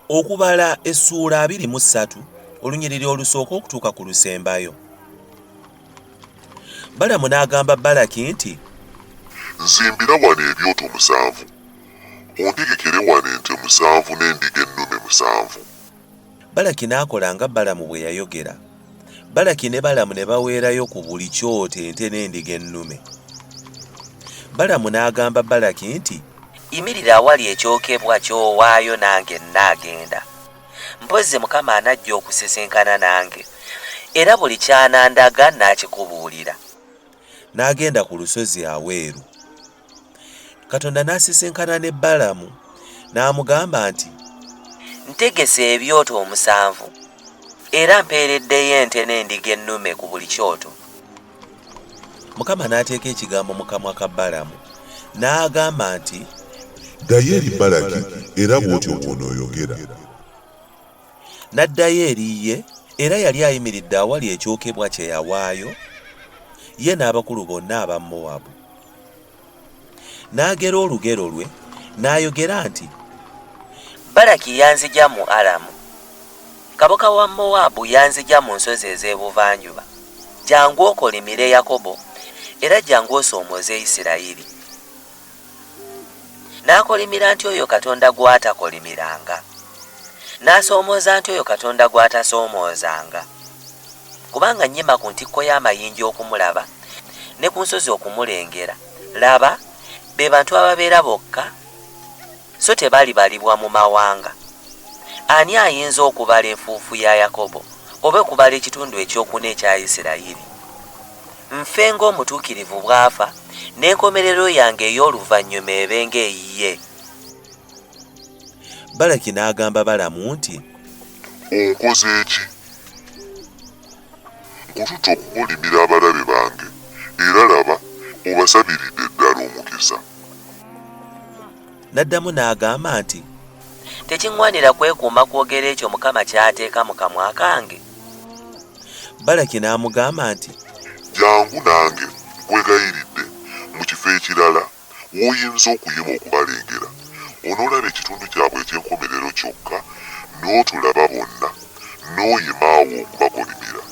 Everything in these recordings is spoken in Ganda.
Okubala essuula 23 olunyiriri olusooka okutuuka ku lusembayo. Balamu n'agamba Balaki nti, Nzimbira wano ebyoto 7, ontegekere wano ente 7 n'endiga ennume 7. Balaki n'akola nga Balamu bwe yayogera. Balaki ne Balamu ne baweerayo ku buli kyoto ente n'endiga ennume. Balamu n'agamba Balaki nti, yimirira awali ekyokebwa ky'owaayo nange nnaagenda. Mpozzi Mukama anajja okusesenkana nange, era buli ky'anandaga nnaakikubuulira. N'agenda ku lusozi aweeru. Katonda n'asesenkana ne Balamu n'amugamba nti, ntegese ebyoto 7, era mpeereddeyo ente n'endiga ennume ku buli kyoto. Mukama n'ateeka ekigambo mu kamwa ka Balamu n'agamba nti, ddayo eri Balaki era bw'otyo bw'onooyogera. N'addayo eri ye, era yali ayimiridde awali ekyokebwa kye yawaayo, ye n'abakulu bonna aba Mowabu. N'agera olugero lwe n'ayogera nti, Balaki yanzigya mu Alamu, kabaka wa Mowabu yanzigya mu nsozi ez'ebuvanjuba. Jangu okolimire Yakobo, era jangu osoomoze Isirayiri. N'akolimira nti oyo Katonda gw'atakolimiranga, n'asoomooza nti oyo Katonda gw'atasoomoozanga. Kubanga nnyima ku ntikko y'amayinja okumulaba, ne ku nsozi okumulengera. Laba, be bantu ababeera bokka, so tebalibalibwa mu mawanga. Ani ayinza okubala enfuufu ya Yakobo, oba okubala ekitundu ekyokuna ekya Isirayiri? Nfe ng'omutuukirivu bw'afa, n'enkomerero yange ey'oluvannyuma ebe ng'eyiye. Balaki n'agamba Balamu nti, Onkoze ki? Nkutute okukolimira abalabe bange, era laba obasabiridde ddala omukisa. N'addamu n'agamba nti, tekiŋŋwanira kwekuuma kwogera ekyo Mukama ky'ateeka mu kamwa kange. Balaki n'amugamba nti, Jangu nange nkwegayiridde mu kifo ekirala w'oyinza okuyima okubalengera, onoolaba ekitundu kyabwe eky'enkomerero kyokka, n'otulaba bonna, n'oyimaawo okubakolimira.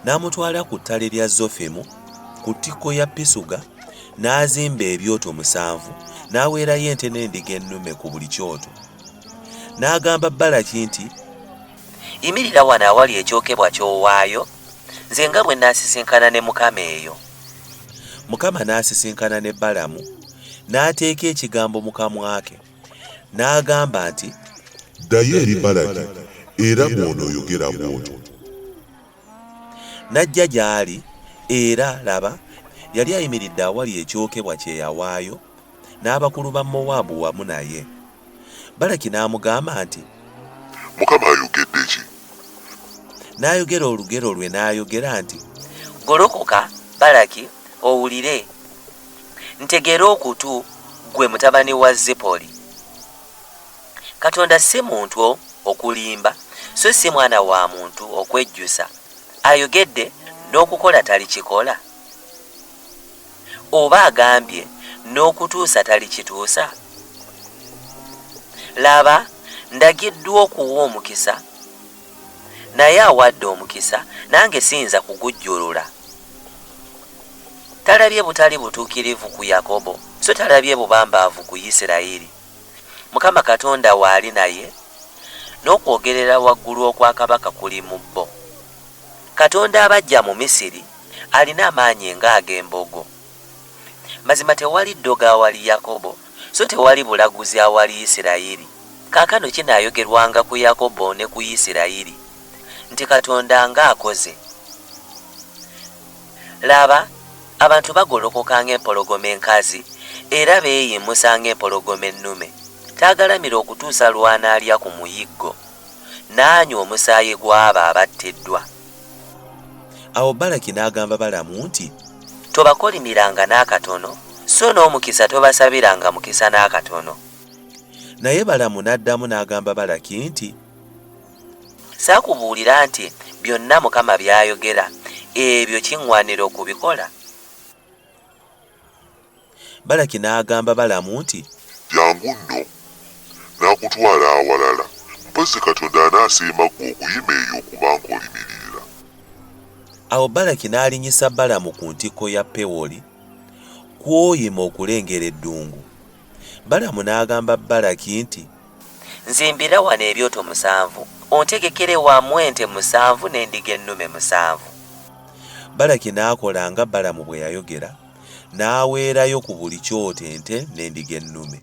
n'amutwala ku ttale lya Zofemu ku ttikko ya Pisuga, n'azimba ebyoto 7, n'aweerayo ente n'endiga ennume ku buli kyoto. N'agamba Balaki nti, yimirira wano awali ekyokebwa ky'owaayo, nze nga bwe naasisinkana ne Mukama eyo. Mukama n'asisinkana ne Balamu n'ateeka ekigambo mu kamwa ke, n'agamba nti, Ddayo eri Balaki era bw'onooyogera bw'otyo. N'ajja gy'ali, era laba, yali ayimiridde awali ekyokebwa kye yawaayo, n'abakulu ba Mowabu wamu naye. Balaki n'amugamba nti, Mukama ayogedde ki? N'ayogera olugero lwe n'ayogera nti, Golokoka, Balaki, owulire. Ntegera okutu, gwe mutabani wa Zipoli. Katonda si muntu okulimba, so si mwana wa muntu okwejjusa. Ayogedde n'okukola talikikola? Oba agambye n'okutuusa talikituusa? Laba, ndagiddwa okuwa omukisa, naye awadde omukisa, nange siyinza kugujjulula. Talabye butali butuukirivu ku Yakobo, so talabye bubambaavu ku Isirayiri. Mukama Katonda waali naye, n'okwogerera waggulu okwa kabaka kuli mu bbo. Katonda abajja mu Misiri alina amaanyi ng'ag'embogo. Mazima tewali ddoga awali Yakobo, so tewali bulaguzi awali Isirayiri. Kaakano kinaayogerwanga ku Yakobo ne ku Isirayiri, nti Katonda ng'akoze. Laba, abantu bagolokoka ng'empologoma enkazi, era beeyimusa ng'empologoma ennume. Taagalamira okutuusa lw'anaalya ku muyiggo, n'anywa omusaayi gw'abo abattiddwa. Awo Balaki n'agamba Balamu nti, tobakolimiranga n'akatono, so n'omukisa tobasabiranga mukisa n'akatono. Naye Balamu n'addamu n'agamba Balaki nti, saakubuulira nti byonna Mukama by'ayogera, ebyo kiŋŋwanira okubikola? Balaki n'agamba Balamu nti, Jangu nno, n'akutwala awalala, mpozzi Katonda anaasiimako okuyima eyo okubanga olimirira. Awo Balaki n'alinyisa Balamu ku ntikko ya Pewoli, kw'oyima okulengera eddungu. Balamu n'agamba Balaki nti, nzimbira wano ebyoto 7, ontegekere wamu ente 7 n'endiga ennume 7. Balaki n'akola nga Balamu bwe yayogera, n'aweerayo ku buli kyoto ente n'endiga ennume.